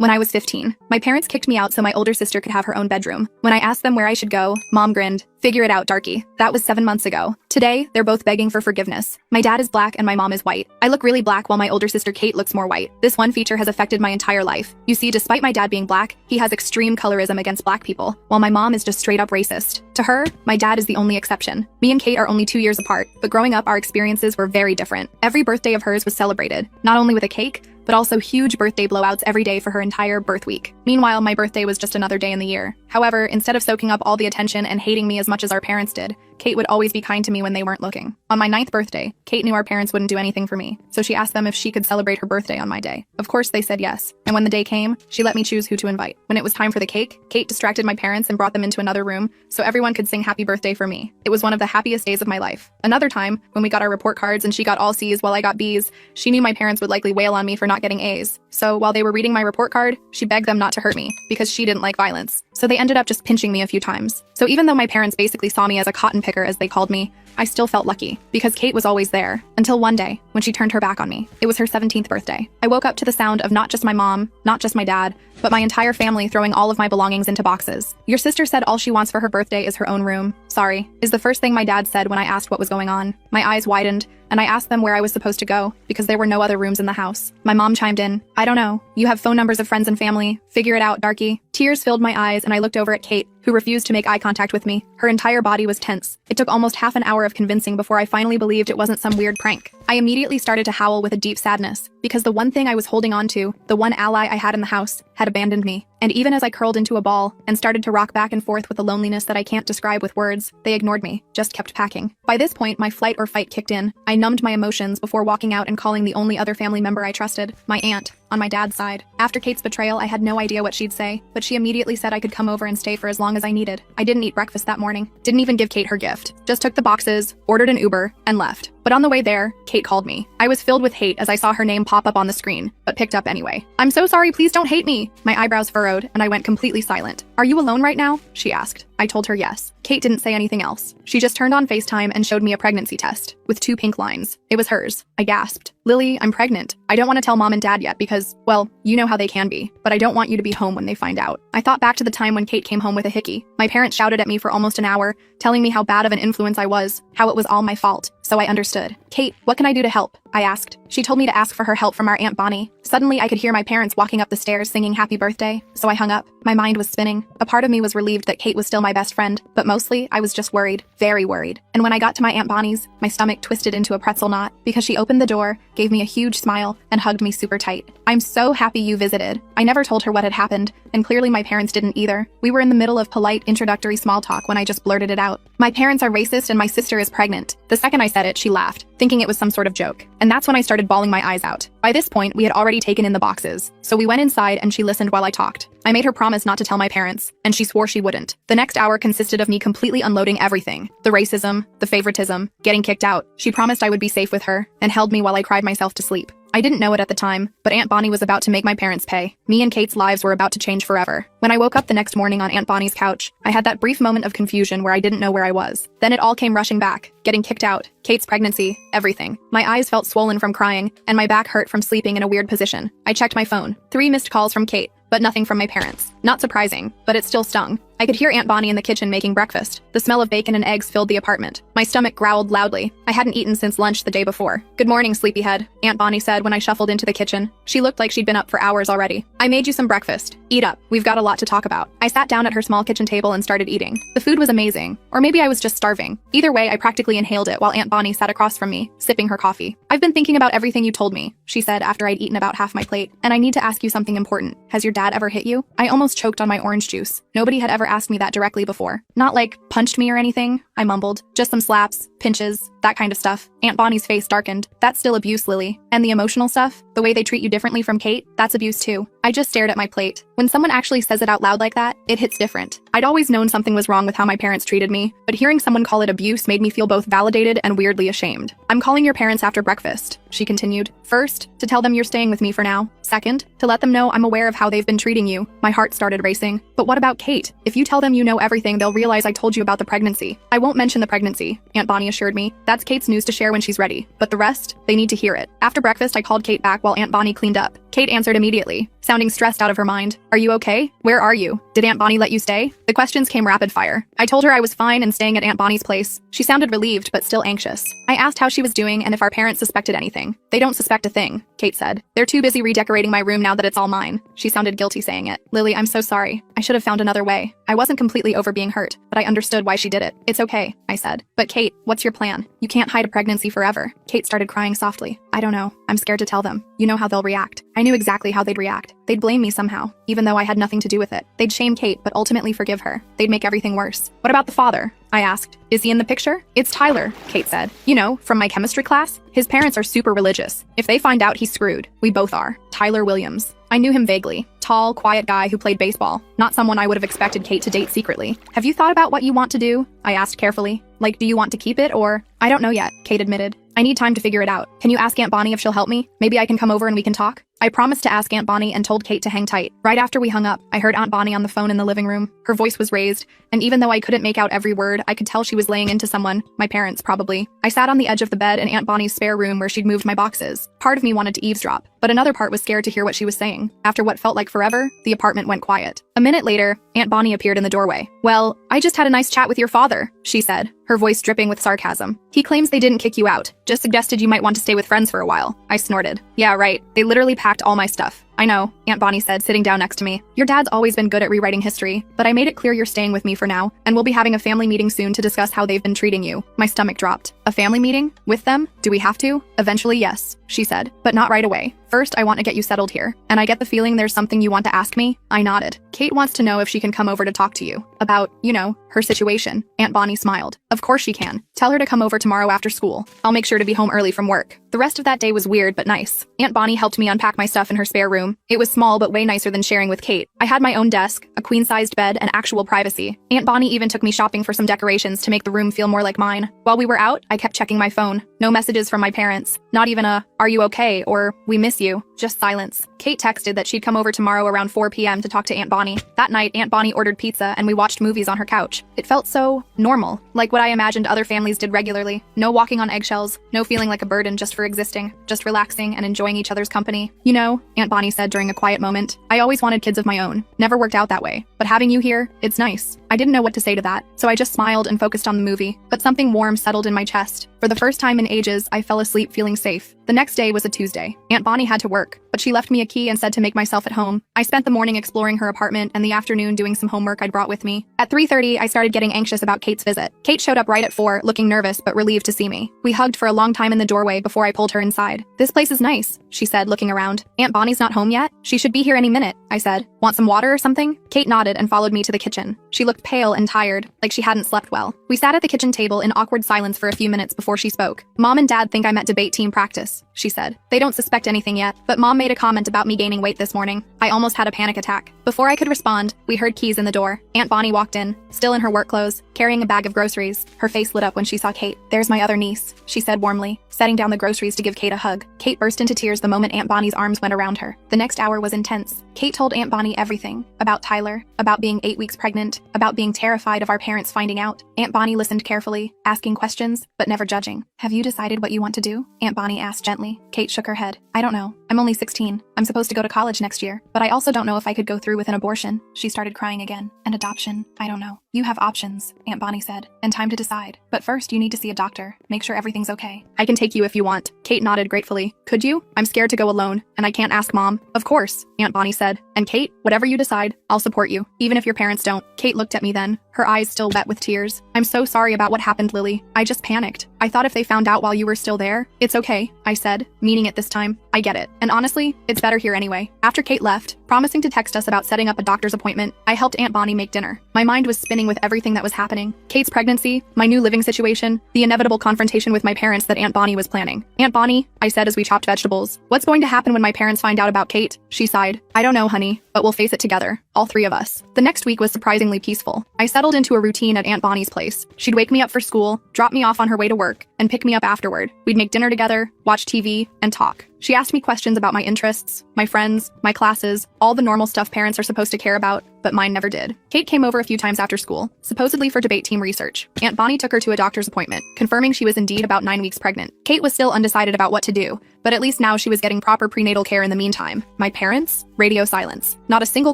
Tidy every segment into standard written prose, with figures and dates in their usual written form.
When I was 15, my parents kicked me out so my older sister could have her own bedroom. When I asked them where I should go, Mom grinned. Figure it out, darky. That was 7 months ago. Today, they're both begging for forgiveness. My dad is black and my mom is white. I look really black while my older sister Kate looks more white. This one feature has affected my entire life. You see, despite my dad being black, he has extreme colorism against black people, while my mom is just straight up racist. To her, my dad is the only exception. Me and Kate are only 2 years apart, but growing up, our experiences were very different. Every birthday of hers was celebrated, not only with a cake, but also huge birthday blowouts every day for her entire birth week. Meanwhile, my birthday was just another day in the year. However, instead of soaking up all the attention and hating me as much as our parents did, Kate would always be kind to me when they weren't looking. On my 9th birthday, Kate knew our parents wouldn't do anything for me, so she asked them if she could celebrate her birthday on my day. Of course, they said yes, and when the day came, she let me choose who to invite. When it was time for the cake, Kate distracted my parents and brought them into another room so everyone could sing happy birthday for me. It was one of the happiest days of my life. Another time, when we got our report cards and she got all C's while I got B's, she knew my parents would likely wail on me for not getting A's. So while they were reading my report card, she begged them not to hurt me, because she didn't like violence. So they ended up just pinching me a few times. So even though my parents basically saw me as a cotton picker, as they called me, I still felt lucky, because Kate was always there, until one day, when she turned her back on me. It was her 17th birthday. I woke up to the sound of not just my mom, not just my dad, but my entire family throwing all of my belongings into boxes. Your sister said all she wants for her birthday is her own room. Sorry, is the first thing my dad said when I asked what was going on. My eyes widened, and I asked them where I was supposed to go, because there were no other rooms in the house. My mom chimed in, I don't know. You have phone numbers of friends and family. Figure it out, darky. Tears filled my eyes, and I looked over at Kate, who refused to make eye contact with me. Her entire body was tense. It took almost half an hour of convincing before I finally believed it wasn't some weird prank. I immediately started to howl with a deep sadness, because the one thing I was holding on to, the one ally I had in the house, had abandoned me. And even as I curled into a ball and started to rock back and forth with a loneliness that I can't describe with words, they ignored me, just kept packing. By this point, my flight or fight kicked in. I numbed my emotions before walking out and calling the only other family member I trusted, my aunt, on my dad's side. After Kate's betrayal, I had no idea what she'd say, but she immediately said I could come over and stay for as long as I needed. I didn't eat breakfast that morning, didn't even give Kate her gift, just took the boxes, ordered an Uber, and left. But on the way there, Kate called me. I was filled with hate as I saw her name pop up on the screen, but picked up anyway. I'm so sorry, please don't hate me. My eyebrows furrowed, and I went completely silent. Are you alone right now? She asked. I told her yes. Kate didn't say anything else. She just turned on FaceTime and showed me a pregnancy test, with 2 pink lines. It was hers. I gasped. Lily, I'm pregnant. I don't want to tell mom and dad yet because, well, you know how they can be, but I don't want you to be home when they find out. I thought back to the time when Kate came home with a hickey. My parents shouted at me for almost an hour, telling me how bad of an influence I was, how it was all my fault. So I understood. Kate, what can I do to help? I asked. She told me to ask for her help from our Aunt Bonnie. Suddenly, I could hear my parents walking up the stairs singing happy birthday, so I hung up. My mind was spinning. A part of me was relieved that Kate was still my best friend, but mostly, I was just worried, very worried. And when I got to my Aunt Bonnie's, my stomach twisted into a pretzel knot because she opened the door, gave me a huge smile, and hugged me super tight. I'm so happy you visited. I never told her what had happened, and clearly my parents didn't either. We were in the middle of polite, introductory small talk when I just blurted it out. My parents are racist and my sister is pregnant. The second I said it, she laughed, thinking it was some sort of joke. And that's when I started bawling my eyes out. By this point, we had already taken in the boxes, so we went inside and she listened while I talked. I made her promise not to tell my parents, and she swore she wouldn't. The next hour consisted of me completely unloading everything. The racism, the favoritism, getting kicked out. She promised I would be safe with her, and held me while I cried myself to sleep. I didn't know it at the time, but Aunt Bonnie was about to make my parents pay. Me and Kate's lives were about to change forever. When I woke up the next morning on Aunt Bonnie's couch, I had that brief moment of confusion where I didn't know where I was. Then it all came rushing back. Getting kicked out, Kate's pregnancy, everything. My eyes felt swollen from crying, and my back hurt from sleeping in a weird position. I checked my phone. 3 missed calls from Kate, but nothing from my parents. Not surprising, but it still stung. I could hear Aunt Bonnie in the kitchen making breakfast. The smell of bacon and eggs filled the apartment. My stomach growled loudly. I hadn't eaten since lunch the day before. Good morning, sleepyhead, Aunt Bonnie said when I shuffled into the kitchen. She looked like she'd been up for hours already. I made you some breakfast. Eat up. We've got a lot to talk about. I sat down at her small kitchen table and started eating. The food was amazing. Or maybe I was just starving. Either way, I practically inhaled it while Aunt Bonnie sat across from me, sipping her coffee. I've been thinking about everything you told me, she said after I'd eaten about half my plate. And I need to ask you something important. Has your dad ever hit you? I almost choked on my orange juice. Nobody had ever asked me that directly before. Not like, punched me or anything, I mumbled. Just some slaps, pinches, that kind of stuff. Aunt Bonnie's face darkened. That's still abuse, Lily. And the emotional stuff, the way they treat you differently from Kate, that's abuse too. I just stared at my plate. When someone actually says it out loud like that, it hits different. I'd always known something was wrong with how my parents treated me, but hearing someone call it abuse made me feel both validated and weirdly ashamed. I'm calling your parents after breakfast, she continued. First, to tell them you're staying with me for now. Second, to let them know I'm aware of how they've been treating you. My heart started racing. But what about Kate? If you tell them you know everything, they'll realize I told you about the pregnancy. I won't mention the pregnancy, Aunt Bonnie assured me. That's Kate's news to share when she's ready. But the rest, they need to hear it. After breakfast, I called Kate back while Aunt Bonnie cleaned up. Kate answered immediately. sounding stressed out of her mind. Are you okay? Where are you? Did Aunt Bonnie let you stay? The questions came rapid fire. I told her I was fine and staying at Aunt Bonnie's place. She sounded relieved, but still anxious. I asked how she was doing and if our parents suspected anything. They don't suspect a thing, Kate said. They're too busy redecorating my room now that it's all mine. She sounded guilty saying it. Lily, I'm so sorry. I should have found another way. I wasn't completely over being hurt, but I understood why she did it. It's okay, I said. But Kate, what's your plan? You can't hide a pregnancy forever. Kate started crying softly. I don't know. I'm scared to tell them. You know how they'll react. I knew exactly how they'd react. They'd blame me somehow, even though I had nothing to do with it. They'd shame Kate, but ultimately forgive her. They'd make everything worse. What about the father? I asked. Is he in the picture? It's Tyler, Kate said. You know, from my chemistry class. His parents are super religious. If they find out, he's screwed. We both are. Tyler Williams. I knew him vaguely. Tall, quiet guy who played baseball. Not someone I would have expected Kate to date secretly. Have you thought about what you want to do? I asked carefully. Like, do you want to keep it or? I don't know yet, Kate admitted. I need time to figure it out. Can you ask Aunt Bonnie if she'll help me? Maybe I can come over and we can talk? I promised to ask Aunt Bonnie and told Kate to hang tight. Right after we hung up, I heard Aunt Bonnie on the phone in the living room. Her voice was raised, and even though I couldn't make out every word, I could tell she was laying into someone, my parents probably. I sat on the edge of the bed in Aunt Bonnie's spare room where she'd moved my boxes. Part of me wanted to eavesdrop, but another part was scared to hear what she was saying. After what felt like forever, the apartment went quiet. A minute later, Aunt Bonnie appeared in the doorway. Well, I just had a nice chat with your father, she said, her voice dripping with sarcasm. He claims they didn't kick you out, just suggested you might want to stay with friends for a while. I snorted. Yeah, right. They literally packed all my stuff. I know, Aunt Bonnie said, sitting down next to me. Your dad's always been good at rewriting history, but I made it clear you're staying with me for now, and we'll be having a family meeting soon to discuss how they've been treating you. My stomach dropped. A family meeting? With them? Do we have to? Eventually, yes, she said, but not right away. First, I want to get you settled here, and I get the feeling there's something you want to ask me. I nodded. Kate wants to know if she can come over to talk to you. About, you know, her situation. Aunt Bonnie smiled. Of course she can. Tell her to come over tomorrow after school. I'll make sure to be home early from work. The rest of that day was weird but nice. Aunt Bonnie helped me unpack my stuff in her spare room. It was small but way nicer than sharing with Kate. I had my own desk, a queen-sized bed, and actual privacy. Aunt Bonnie even took me shopping for some decorations to make the room feel more like mine. While we were out, I kept checking my phone. No messages from my parents. Not even a, "Are you okay?" or "We miss you." Just silence. Kate texted that she'd come over tomorrow around 4 p.m. to talk to Aunt Bonnie. That night, Aunt Bonnie ordered pizza and we watched movies on her couch. It felt so normal, like what I imagined other families did regularly. No walking on eggshells, no feeling like a burden just for existing, just relaxing and enjoying each other's company. You know, Aunt Bonnie said during a quiet moment, I always wanted kids of my own. Never worked out that way. But having you here, it's nice. I didn't know what to say to that, so I just smiled and focused on the movie. But something warm settled in my chest. For the first time in ages, I fell asleep feeling safe. The next day was a Tuesday. Aunt Bonnie had to work, but she left me a key and said to make myself at home. I spent the morning exploring her apartment and the afternoon doing some homework I'd brought with me. At 3:30, I started getting anxious about Kate's visit. Kate showed up right at 4, looking nervous but relieved to see me. We hugged for a long time in the doorway before I pulled her inside. This place is nice, she said, looking around. Aunt Bonnie's not home yet? She should be here any minute, I said. Want some water or something? Kate nodded and followed me to the kitchen. She looked pale and tired, like she hadn't slept well. We sat at the kitchen table in awkward silence for a few minutes before she spoke. Mom and Dad think I'm at debate team practice, she said. They don't suspect anything yet, but Mom made a comment about me gaining weight this morning. I almost had a panic attack. Before I could respond, we heard keys in the door. Aunt Bonnie walked in, still in her work clothes, carrying a bag of groceries. Her face lit up when she saw Kate. There's my other niece, she said warmly, setting down the groceries to give Kate a hug. Kate burst into tears the moment Aunt Bonnie's arms went around her. The next hour was intense. Kate told Aunt Bonnie everything. About Tyler, about being 8 weeks pregnant, about being terrified of our parents finding out. Aunt Bonnie listened carefully, asking questions, but never judging. Have you decided what you want to do? Aunt Bonnie asked gently. Kate shook her head. I don't know. I'm only 16. I'm supposed to go to college next year, but I also don't know if I could go through with an abortion. She started crying again. And adoption. I don't know. You have options, Aunt Bonnie said, and time to decide. But first, you need to see a doctor. Make sure everything's okay. I can take you if you want. Kate nodded gratefully. Could you? I'm scared to go alone, and I can't ask Mom. Of course, Aunt Bonnie said. And Kate, whatever you decide, I'll support you, even if your parents don't. Kate looked at me then, her eyes still wet with tears. I'm so sorry about what happened, Lily. I just panicked. I thought if they found out while you were still there. It's okay, I said, meaning it this time. I get it. And honestly, it's better here anyway. After Kate left, promising to text us about setting up a doctor's appointment, I helped Aunt Bonnie make dinner. My mind was spinning with everything that was happening. Kate's pregnancy, my new living situation, the inevitable confrontation with my parents that Aunt Bonnie was planning. Aunt Bonnie, I said as we chopped vegetables, what's going to happen when my parents find out about Kate? She sighed. I don't know, honey, but we'll face it together, all three of us. The next week was surprisingly peaceful. I settled into a routine at Aunt Bonnie's place. She'd wake me up for school, drop me off on her way to work, and pick me up afterward. We'd make dinner together, watch TV, and talk. She asked me questions about my interests, my friends, my classes, all the normal stuff parents are supposed to care about, but mine never did. Kate came over a few times after school, supposedly for debate team research. Aunt Bonnie took her to a doctor's appointment, confirming she was indeed about 9 weeks pregnant. Kate was still undecided about what to do, but at least now she was getting proper prenatal care in the meantime. My parents? Radio silence. Not a single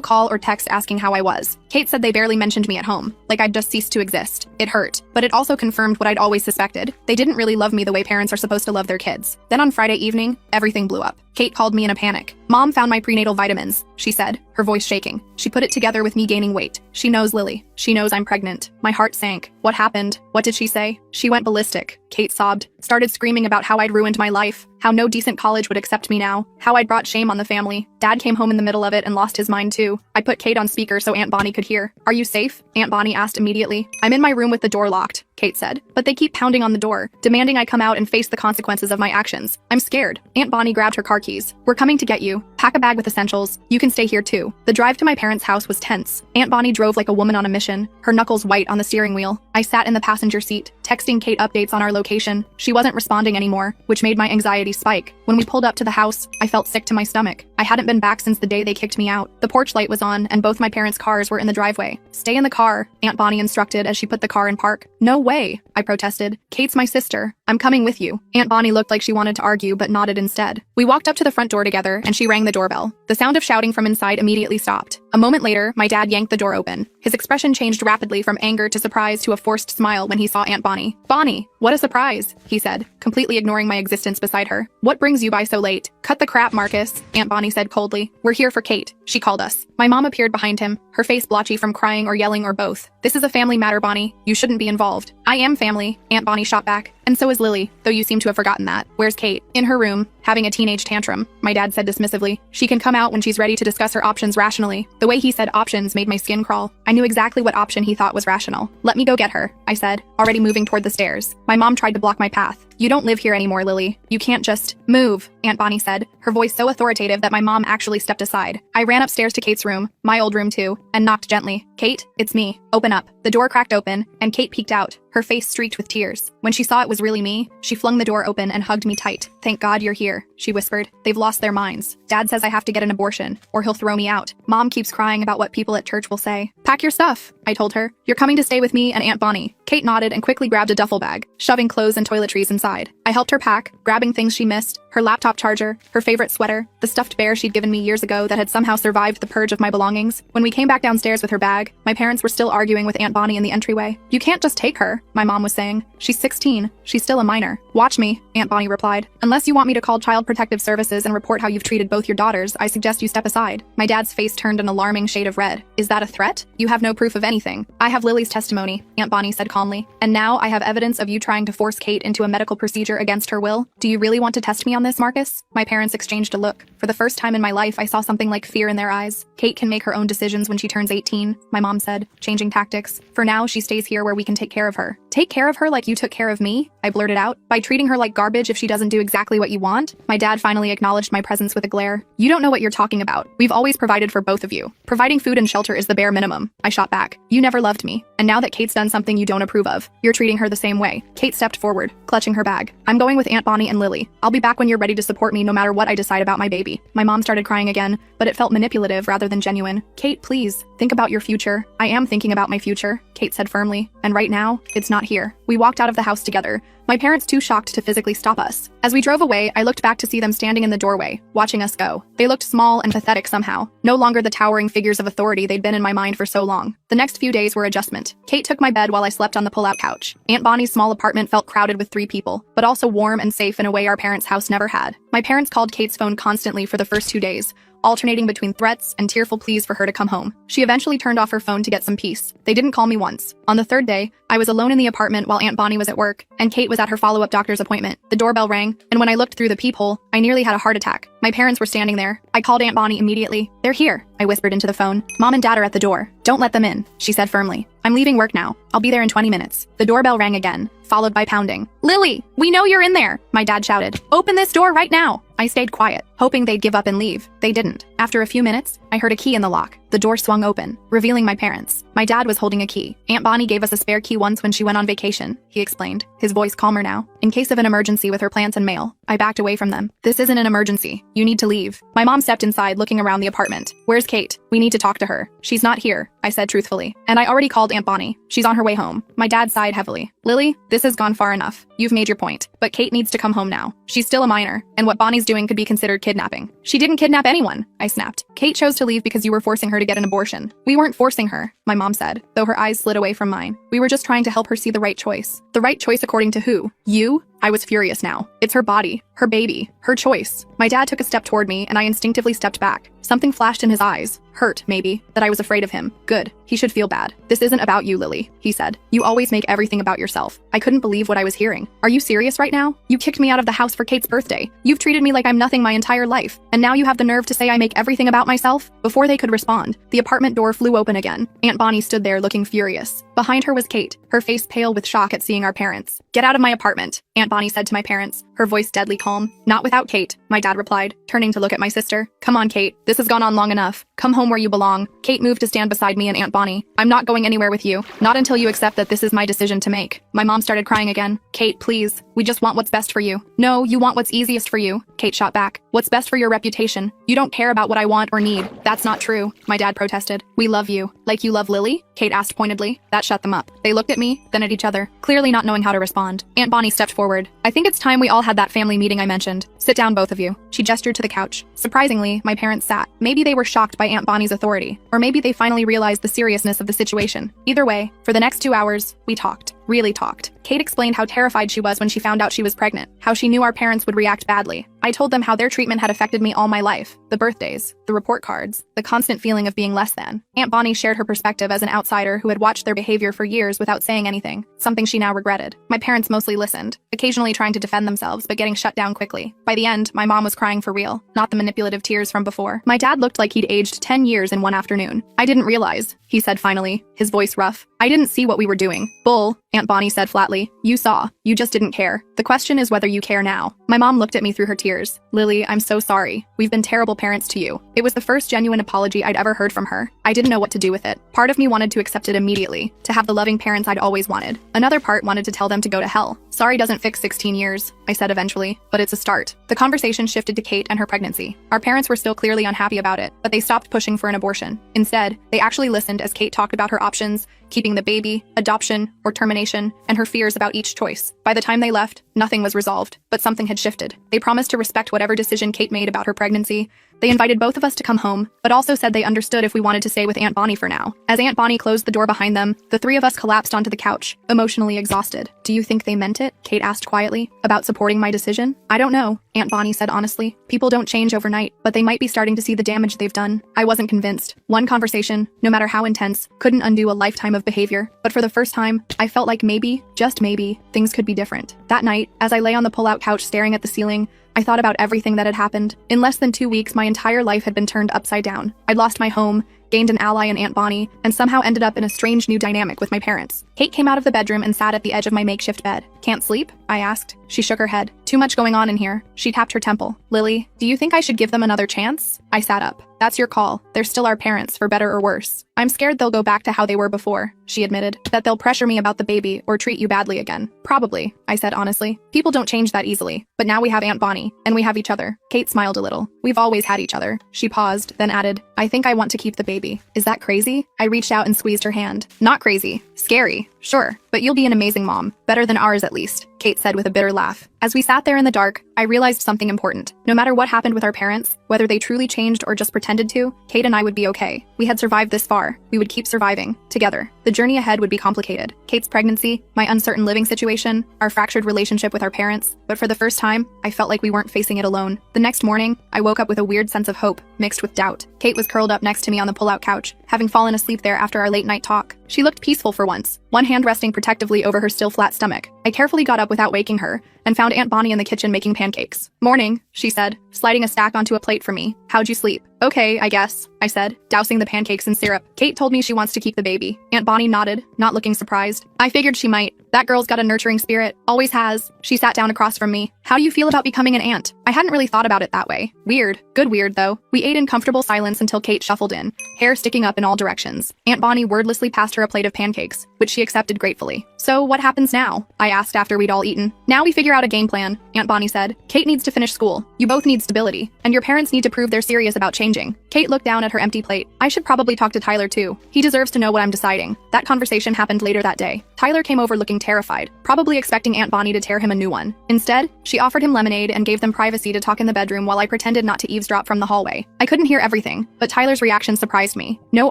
call or text asking how I was. Kate said they barely mentioned me at home, like I'd just ceased to exist. It hurt, but it also confirmed what I'd always suspected. They didn't really love me the way parents are supposed to love their kids. Then on Friday evening, everything blew up. Kate called me in a panic. Mom found my prenatal vitamins, she said, her voice shaking. She put it together with me gaining weight. She knows Lily. She knows I'm pregnant. My heart sank. What happened? What did she say? She went ballistic. Kate sobbed, started screaming about how I'd ruined my life, how no decent college would accept me now, how I'd brought shame on the family. Dad came home in the middle of it and lost his mind too. I put Kate on speaker so Aunt Bonnie could hear. Are you safe? Aunt Bonnie asked immediately. I'm in my room with the door locked, Kate said. But they keep pounding on the door, demanding I come out and face the consequences of my actions. I'm scared. Aunt Bonnie grabbed her car keys. We're coming to get you. Pack a bag with essentials. You can stay here too. The drive to my parents' house was tense. Aunt Bonnie drove like a woman on a mission, her knuckles white on the steering wheel. I sat in the passenger seat, texting Kate updates on our location. She wasn't responding anymore, which made my anxiety spike. When we pulled up to the house, I felt sick to my stomach. I hadn't been back since the day they kicked me out. The porch light was on, and both my parents' cars were in the driveway. Stay in the car, Aunt Bonnie instructed as she put the car in park. No way, I protested. Kate's my sister. I'm coming with you. Aunt Bonnie looked like she wanted to argue, but nodded instead. We walked up to the front door together, and she rang the doorbell. The sound of shouting from inside immediately stopped. A moment later, my dad yanked the door open. His expression changed rapidly from anger to surprise to a forced smile when he saw Aunt Bonnie. Bonnie, what a surprise, he said, completely ignoring my existence beside her. What brings you by so late? Cut the crap, Marcus, Aunt Bonnie said coldly. We're here for Kate. She called us. My mom appeared behind him, her face blotchy from crying or yelling or both. This is a family matter, Bonnie. You shouldn't be involved. I am family, Aunt Bonnie shot back. And so is Lily, though you seem to have forgotten that. Where's Kate? In her room, having a teenage tantrum, my dad said dismissively. She can come out when she's ready to discuss her options rationally. The way he said options made my skin crawl. I knew exactly what option he thought was rational. Let me go get her, I said, already moving toward the stairs. My mom tried to block my path. You don't live here anymore, Lily. You can't just move, Aunt Bonnie said, her voice so authoritative that my mom actually stepped aside. I ran upstairs to Kate's room, my old room too, and knocked gently. Kate, it's me. Open up. The door cracked open, and Kate peeked out, her face streaked with tears. When she saw it was really me, she flung the door open and hugged me tight. Thank God you're here, she whispered. They've lost their minds. Dad says I have to get an abortion, or he'll throw me out. Mom keeps crying about what people at church will say. Pack your stuff, I told her. You're coming to stay with me and Aunt Bonnie. Kate nodded and quickly grabbed a duffel bag, shoving clothes and toiletries inside. I helped her pack, grabbing things she missed, her laptop charger, her favorite sweater, the stuffed bear she'd given me years ago that had somehow survived the purge of my belongings. When we came back downstairs with her bag, my parents were still arguing with Aunt Bonnie in the entryway. You can't just take her, my mom was saying. She's 16. She's still a minor. Watch me, Aunt Bonnie replied. Unless you want me to call Child Protective Services and report how you've treated both your daughters, I suggest you step aside. My dad's face turned an alarming shade of red. Is that a threat? You have no proof of anything. I have Lily's testimony, Aunt Bonnie said calmly. And now I have evidence of you trying to force Kate into a medical procedure against her will. Do you really want to test me on this, Marcus? My parents exchanged a look. For the first time in my life, I saw something like fear in their eyes. Kate can make her own decisions when she turns 18, my mom said, changing tactics. For now, she stays here where we can take care of her. Take care of her like you took care of me? I blurted out. By treating her like garbage if she doesn't do exactly what you want? My dad finally acknowledged my presence with a glare. You don't know what you're talking about. We've always provided for both of you. Providing food and shelter is the bare minimum. I shot back. You never loved me. And now that Kate's done something you don't approve of, you're treating her the same way. Kate stepped forward, clutching her bag. I'm going with Aunt Bonnie and Lily. I'll be back when you're ready to support me no matter what I decide about my baby. My mom started crying again, but it felt manipulative rather than genuine. Kate, please, think about your future. I am thinking about my future, Kate said firmly. And right now, it's not here. We walked out of the house together, my parents too shocked to physically stop us. As we drove away, I looked back to see them standing in the doorway, watching us go. They looked small and pathetic somehow, no longer the towering figures of authority they'd been in my mind for so long. The next few days were adjustment. Kate took my bed while I slept on the pull-out couch. Aunt Bonnie's small apartment felt crowded with 3 people, but also warm and safe in a way our parents' house never had. My parents called Kate's phone constantly for the first 2 days, alternating between threats and tearful pleas for her to come home. She eventually turned off her phone to get some peace. They didn't call me once. On the 3rd day, I was alone in the apartment while Aunt Bonnie was at work, and Kate was at her follow-up doctor's appointment. The doorbell rang, and when I looked through the peephole, I nearly had a heart attack. My parents were standing there. I called Aunt Bonnie immediately. They're here, I whispered into the phone. Mom and Dad are at the door. Don't let them in, she said firmly. I'm leaving work now. I'll be there in 20 minutes. The doorbell rang again, followed by pounding. Lily, we know you're in there, my dad shouted. Open this door right now. I stayed quiet, hoping they'd give up and leave. They didn't. After a few minutes, I heard a key in the lock. The door swung open, revealing my parents. My dad was holding a key. Aunt Bonnie gave us a spare key once when she went on vacation, he explained, his voice calmer now. In case of an emergency with her plants and mail. I backed away from them. This isn't an emergency. You need to leave. My mom stepped inside, looking around the apartment. Where's Kate? We need to talk to her. She's not here, I said truthfully. And I already called Aunt Bonnie. She's on her way home. My dad sighed heavily. Lily, this has gone far enough. You've made your point. But Kate needs to come home now. She's still a minor, and what Bonnie's doing could be considered kidnapping. She didn't kidnap anyone, I snapped. Kate chose to leave because you were forcing her to get an abortion. We weren't forcing her, my mom said, though her eyes slid away from mine. We were just trying to help her see the right choice. The right choice according to who? You? I was furious now. It's her body, her baby, her choice. My dad took a step toward me, and I instinctively stepped back. Something flashed in his eyes. Hurt, maybe, that I was afraid of him. Good. He should feel bad. This isn't about you, Lily, he said. You always make everything about yourself. I couldn't believe what I was hearing. Are you serious right now? You kicked me out of the house for Kate's birthday. You've treated me like I'm nothing my entire life. And now you have the nerve to say I make everything about myself? Before they could respond, the apartment door flew open again. Aunt Bonnie stood there looking furious. Behind her was Kate, her face pale with shock at seeing our parents. Get out of my apartment, Aunt Bonnie said to my parents, her voice deadly calm. Not without Kate, my dad replied, turning to look at my sister. Come on, Kate. This has gone on long enough. Come home where you belong. Kate moved to stand beside me and Aunt Bonnie. I'm not going anywhere with you. Not until you accept that this is my decision to make. My mom started crying again. Kate, please. We just want what's best for you. No, you want what's easiest for you. Kate shot back. What's best for your reputation? You don't care about what I want or need. That's not true, my dad protested. We love you. Like you love Lily? Kate asked pointedly. That shut them up. They looked at me, then at each other, clearly not knowing how to respond. Aunt Bonnie stepped forward. I think it's time we all had that family meeting I mentioned. Sit down, both of you. She gestured to the couch. Surprisingly, my parents sat. Maybe they were shocked by Aunt Bonnie's authority, or maybe they finally realized the seriousness of the situation. Either way, for the next 2 hours, we talked. Really talked. Kate explained how terrified she was when she found out she was pregnant, how she knew our parents would react badly. I told them how their treatment had affected me all my life. The birthdays, the report cards, the constant feeling of being less than. Aunt Bonnie shared her perspective as an outsider who had watched their behavior for years without saying anything, something she now regretted. My parents mostly listened, occasionally trying to defend themselves but getting shut down quickly. By the end, my mom was crying for real, not the manipulative tears from before. My dad looked like he'd aged 10 years in one afternoon. I didn't realize, he said finally, his voice rough. I didn't see what we were doing. Bull, Aunt Bonnie said flatly. You saw. You just didn't care. The question is whether you care now. My mom looked at me through her tears. Lily, I'm so sorry. We've been terrible parents to you. It was the first genuine apology I'd ever heard from her. I didn't know what to do with it. Part of me wanted to accept it immediately, to have the loving parents I'd always wanted. Another part wanted to tell them to go to hell. Sorry doesn't fix 16 years, I said eventually, but it's a start. The conversation shifted to Kate and her pregnancy. Our parents were still clearly unhappy about it, but they stopped pushing for an abortion. Instead, they actually listened as Kate talked about her options, keeping the baby, adoption, or termination, and her fears about each choice. By the time they left, nothing was resolved, but something had shifted. They promised to respect whatever decision Kate made about her pregnancy. They invited both of us to come home, but also said they understood if we wanted to stay with Aunt Bonnie for now. As Aunt Bonnie closed the door behind them, the three of us collapsed onto the couch, emotionally exhausted. Do you think they meant it? Kate asked quietly. About supporting my decision? I don't know, Aunt Bonnie said honestly. People don't change overnight, but they might be starting to see the damage they've done. I wasn't convinced. One conversation, no matter how intense, couldn't undo a lifetime of behavior. But for the first time, I felt like maybe, just maybe, things could be different. That night, as I lay on the pull-out couch staring at the ceiling, I thought about everything that had happened. In less than 2 weeks, my entire life had been turned upside down. I'd lost my home, gained an ally in Aunt Bonnie, and somehow ended up in a strange new dynamic with my parents. Kate came out of the bedroom and sat at the edge of my makeshift bed. Can't sleep? I asked. She shook her head. Too much going on in here. She tapped her temple. Lily, do you think I should give them another chance? I sat up. That's your call. They're still our parents, for better or worse. I'm scared they'll go back to how they were before, she admitted. That they'll pressure me about the baby or treat you badly again. Probably, I said honestly. People don't change that easily. But now we have Aunt Bonnie, and we have each other. Kate smiled a little. We've always had each other. She paused, then added, I think I want to keep the baby. Is that crazy? I reached out and squeezed her hand. Not crazy. Scary. Sure, but you'll be an amazing mom. Better than ours at least, Kate said with a bitter laugh. As we sat there in the dark, I realized something important. No matter what happened with our parents, whether they truly changed or just pretended to, Kate and I would be okay. We had survived this far. We would keep surviving, together. The journey ahead would be complicated. Kate's pregnancy, my uncertain living situation, our fractured relationship with our parents. But for the first time, I felt like we weren't facing it alone. The next morning, I woke up with a weird sense of hope, mixed with doubt. Kate was curled up next to me on the pull-out couch, having fallen asleep there after our late-night talk. She looked peaceful for once, one hand resting protectively over her still flat stomach. I carefully got up without waking her, and found Aunt Bonnie in the kitchen making pancakes. "Morning," she said, sliding a stack onto a plate for me. "How'd you sleep?" "Okay, I guess," I said, dousing the pancakes in syrup. "Kate told me she wants to keep the baby." Aunt Bonnie nodded, not looking surprised. "I figured she might. That girl's got a nurturing spirit. Always has." She sat down across from me. "How do you feel about becoming an aunt?" I hadn't really thought about it that way. Weird. Good weird, though. We ate in comfortable silence until Kate shuffled in, hair sticking up in all directions. Aunt Bonnie wordlessly passed her a plate of pancakes, which she accepted gratefully. "So what happens now?" I asked after we'd all eaten. "Now we figure out a game plan," Aunt Bonnie said. "Kate needs to finish school. You both need stability. And your parents need to prove they're serious about changing." Kate looked down at her empty plate. "I should probably talk to Tyler too. He deserves to know what I'm deciding." That conversation happened later that day. Tyler came over looking terrified, probably expecting Aunt Bonnie to tear him a new one. Instead, she offered him lemonade and gave them privacy to talk in the bedroom while I pretended not to eavesdrop from the hallway. I couldn't hear everything, but Tyler's reaction surprised me. No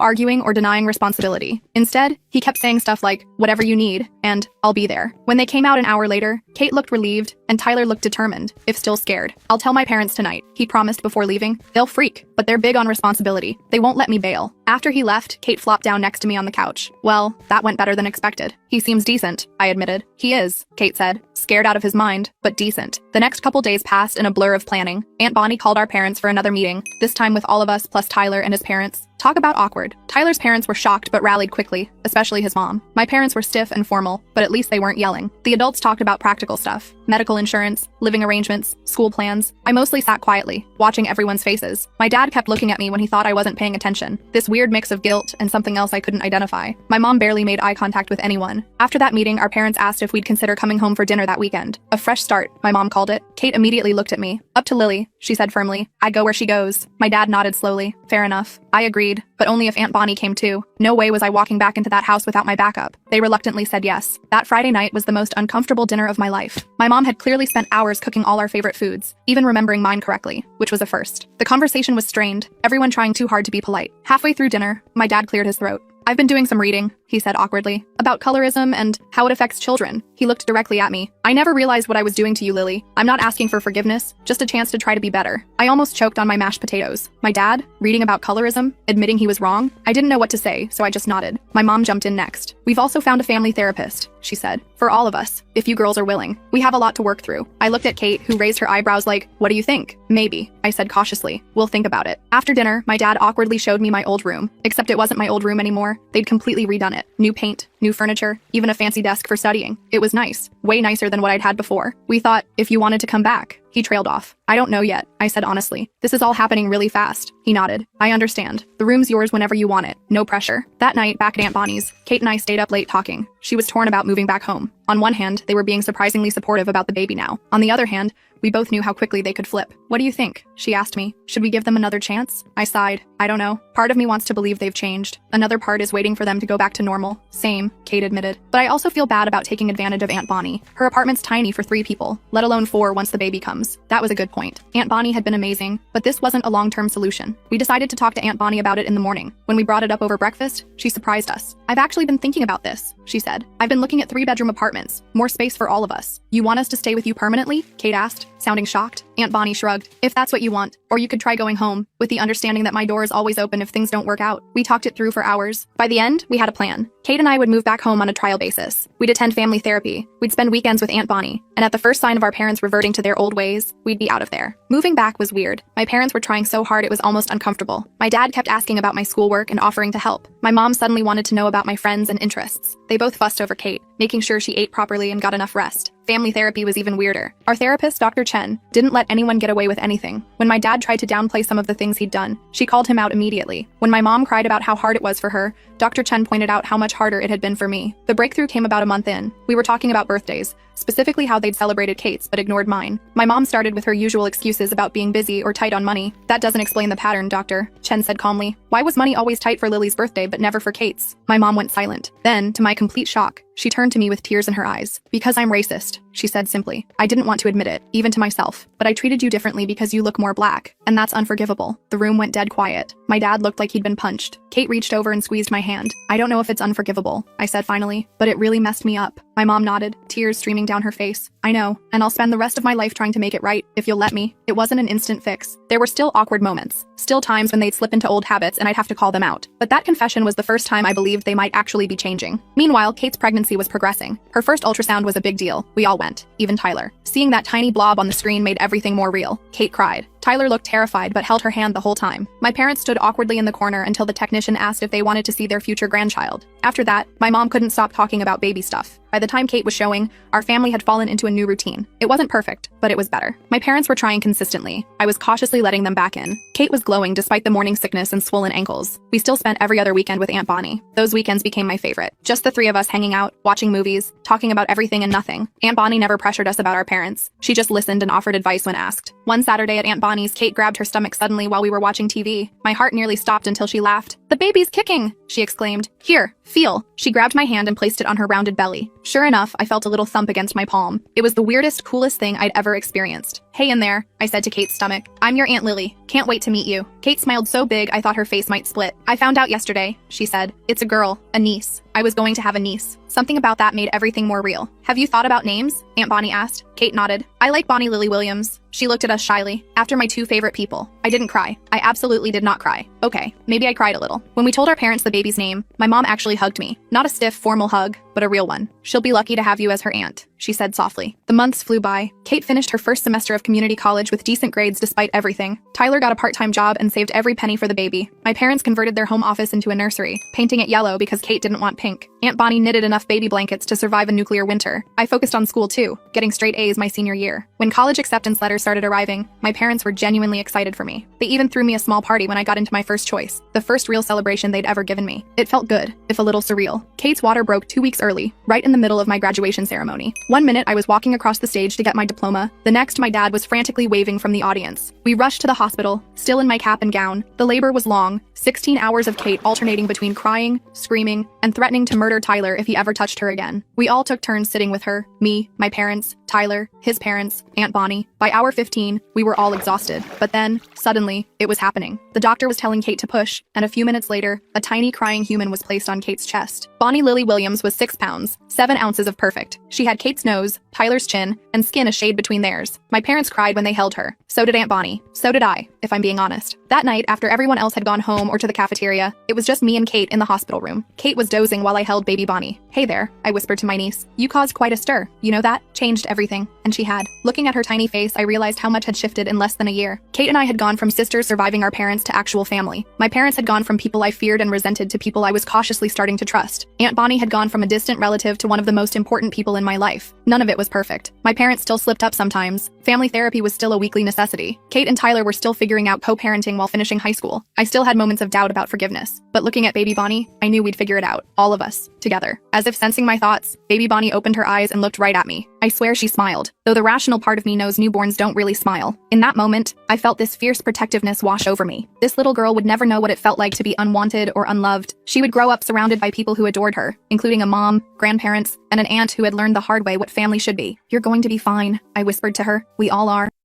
arguing or denying responsibility. Instead, he kept saying stuff like, "Whatever you need," and "I'll be there." When they came out an hour later, Kate looked relieved, and Tyler looked determined, if still scared. "I'll tell my parents tonight," he promised before leaving. "They'll freak, but they're big on responsibility. They won't let me bail." After he left, Kate flopped down next to me on the couch. "Well, that went better than expected." "He seems decent," I admitted. "He is," Kate said, scared out of his mind, but decent. The next couple days passed in a blur of planning. Aunt Bonnie called our parents for another meeting, this time with all of us plus Tyler and his parents. Talk about awkward. Tyler's parents were shocked but rallied quickly, especially his mom. My parents were stiff and formal, but at least they weren't yelling. The adults talked about practical stuff, medical insurance, living arrangements, school plans. I mostly sat quietly, watching everyone's faces. My dad kept looking at me when he thought I wasn't paying attention, this weird mix of guilt and something else I couldn't identify. My mom barely made eye contact with anyone. After that meeting, our parents asked if we'd consider coming home for dinner that weekend. A fresh start, my mom called it. Kate immediately looked at me. "Up to Lily," she said firmly. "I go where she goes." My dad nodded slowly. "Fair enough." I agreed, but only if Aunt Bonnie came too. No way was I walking back into that house without my backup. They reluctantly said yes. That Friday night was the most uncomfortable dinner of my life. My mom had clearly spent hours cooking all our favorite foods, even remembering mine correctly, which was a first. The conversation was strained, everyone trying too hard to be polite. Halfway through dinner, my dad cleared his throat. "I've been doing some reading," he said awkwardly, "about colorism and how it affects children." He looked directly at me. "I never realized what I was doing to you, Lily. I'm not asking for forgiveness, just a chance to try to be better." I almost choked on my mashed potatoes. My dad, reading about colorism, admitting he was wrong? I didn't know what to say, so I just nodded. My mom jumped in next. "We've also found a family therapist," she said. "For all of us, if you girls are willing. We have a lot to work through." I looked at Kate, who raised her eyebrows like, "What do you think?" "Maybe," I said cautiously. "We'll think about it." After dinner, my dad awkwardly showed me my old room, except it wasn't my old room anymore. They'd completely redone it. New paint, new furniture, even a fancy desk for studying. It was nice. Way nicer than what I'd had before. "We thought, if you wanted to come back." He trailed off. "I don't know yet," I said honestly. "This is all happening really fast." He nodded. "I understand. The room's yours whenever you want it. No pressure." That night, back at Aunt Bonnie's, Kate and I stayed up late talking. She was torn about moving back home. On one hand, they were being surprisingly supportive about the baby now. On the other hand, we both knew how quickly they could flip. "What do you think?" she asked me. "Should we give them another chance?" I sighed. "I don't know. Part of me wants to believe they've changed. Another part is waiting for them to go back to normal." "Same," Kate admitted. "But I also feel bad about taking advantage of Aunt Bonnie. Her apartment's tiny for 3 people, let alone 4 once the baby comes." That was a good point. Aunt Bonnie had been amazing, but this wasn't a long-term solution. We decided to talk to Aunt Bonnie about it in the morning. When we brought it up over breakfast, she surprised us. "I've actually been thinking about this," she said. "I've been looking at 3-bedroom apartments. More space for all of us." "You want us to stay with you permanently?" Kate asked, sounding shocked. Aunt Bonnie shrugged. "If that's what you want. Or you could try going home, with the understanding that my door is always open if things don't work out." We talked it through for hours. By the end, we had a plan. Kate and I would move back home on a trial basis. We'd attend family therapy. We'd spend weekends with Aunt Bonnie. And at the first sign of our parents reverting to their old ways, we'd be out of there. Moving back was weird. My parents were trying so hard it was almost uncomfortable. My dad kept asking about my schoolwork and offering to help. My mom suddenly wanted to know about my friends and interests. They both fussed over Kate, making sure she ate properly and got enough rest. Family therapy was even weirder. Our therapist, Dr. Chen, didn't let anyone get away with anything. When my dad tried to downplay some of the things he'd done, she called him out immediately. When my mom cried about how hard it was for her, Dr. Chen pointed out how much harder it had been for me. The breakthrough came about a month in. We were talking about birthdays, specifically how they'd celebrated Kate's but ignored mine. My mom started with her usual excuses about being busy or tight on money. "That doesn't explain the pattern, doctor," Chen said calmly. "Why was money always tight for Lily's birthday but never for Kate's?" My mom went silent. Then, to my complete shock, she turned to me with tears in her eyes. "Because I'm racist," she said simply. "I didn't want to admit it, even to myself, but I treated you differently because you look more black, and that's unforgivable." The room went dead quiet. My dad looked like he'd been punched. Kate reached over and squeezed my hand. "I don't know if it's unforgivable," I said finally, "but it really messed me up." My mom nodded, tears streaming down down her face. I know, and I'll spend the rest of my life trying to make it right, if you'll let me. It wasn't an instant fix. There were still awkward moments, still times when they'd slip into old habits and I'd have to call them out. But that confession was the first time I believed they might actually be changing. Meanwhile, Kate's pregnancy was progressing. Her first ultrasound was a big deal. We all went, even Tyler. Seeing that tiny blob on the screen made everything more real. Kate cried. Tyler looked terrified but held her hand the whole time. My parents stood awkwardly in the corner until the technician asked if they wanted to see their future grandchild. After that, my mom couldn't stop talking about baby stuff. By the time Kate was showing, our family had fallen into a new routine. It wasn't perfect, but it was better. My parents were trying consistently. I was cautiously letting them back in. Kate was glowing despite the morning sickness and swollen ankles. We still spent every other weekend with Aunt Bonnie. Those weekends became my favorite. Just the three of us hanging out, watching movies, talking about everything and nothing. Aunt Bonnie never pressured us about our parents. She just listened and offered advice when asked. One Saturday at Aunt Bonnie's, Kate grabbed her stomach suddenly while we were watching TV. My heart nearly stopped until she laughed. "The baby's kicking!" she exclaimed. "Here, feel." She grabbed my hand and placed it on her rounded belly. Sure enough, I felt a little thump against my palm. It was the weirdest, coolest thing I'd ever experienced. "Hey in there," I said to Kate's stomach. "I'm your Aunt Lily. Can't wait to meet you." Kate smiled so big I thought her face might split. "I found out yesterday," she said. "It's a girl, a niece. I was going to have a niece." Something about that made everything more real. "Have you thought about names?" Aunt Bonnie asked. Kate nodded. "I like Bonnie Lily Williams." She looked at us shyly. "After my two favorite people." I didn't cry. I absolutely did not cry. Okay, maybe I cried a little. When we told our parents the baby's name, my mom actually hugged me. Not a stiff, formal hug, but a real one. "She'll be lucky to have you as her aunt," she said softly. The months flew by. Kate finished her first semester of community college with decent grades despite everything. Tyler got a part-time job and saved every penny for the baby. My parents converted their home office into a nursery, painting it yellow because Kate didn't want pink. Aunt Bonnie knitted enough baby blankets to survive a nuclear winter. I focused on school too, getting straight A's my senior year. When college acceptance letters started arriving, my parents were genuinely excited for me. They even threw me a small party when I got into my first choice, the first real celebration they'd ever given me. It felt good, if a little surreal. Kate's water broke 2 weeks early, right in the middle of my graduation ceremony. One minute I was walking across the stage to get my diploma, the next my dad was frantically waving from the audience. We rushed to the hospital, still in my cap and gown. The labor was long, 16 hours of Kate alternating between crying, screaming, and threatening to murder Tyler if he ever touched her again. We all took turns sitting with her, me, my parents, Tyler, his parents, Aunt Bonnie. By hour 15, we were all exhausted. But then, suddenly, it was happening. The doctor was telling Kate to push, and a few minutes later, a tiny crying human was placed on Kate's chest. Bonnie Lily Williams was 6 pounds, 7 ounces of perfect. She had Kate's nose, Tyler's chin, and skin a shade between theirs. My parents cried when they held her. So did Aunt Bonnie. So did I, if I'm being honest. That night, after everyone else had gone home or to the cafeteria, it was just me and Kate in the hospital room. Kate was dozing while I held baby Bonnie. "Hey there," I whispered to my niece. "You caused quite a stir. You know that? Changed everything." And she had. Looking at her tiny face, I realized how much had shifted in less than a year. Kate and I had gone from sisters surviving our parents to actual family. My parents had gone from people I feared and resented to people I was cautiously starting to trust. Aunt Bonnie had gone from a distant relative to one of the most important people in my life. None of it was perfect. My parents still slipped up sometimes. Family therapy was still a weekly necessity. Kate and Tyler were still figuring out co-parenting while finishing high school. I still had moments of doubt about forgiveness. But looking at baby Bonnie, I knew we'd figure it out. All of us. Together. As if sensing my thoughts, baby Bonnie opened her eyes and looked right at me. I swear she smiled, though the rational part of me knows newborns don't really smile. In that moment, I felt this fierce protectiveness wash over me. This little girl would never know what it felt like to be unwanted or unloved. She would grow up surrounded by people who adored her, including a mom, grandparents, and an aunt who had learned the hard way what family should be. "You're going to be fine," I whispered to her. "We all are."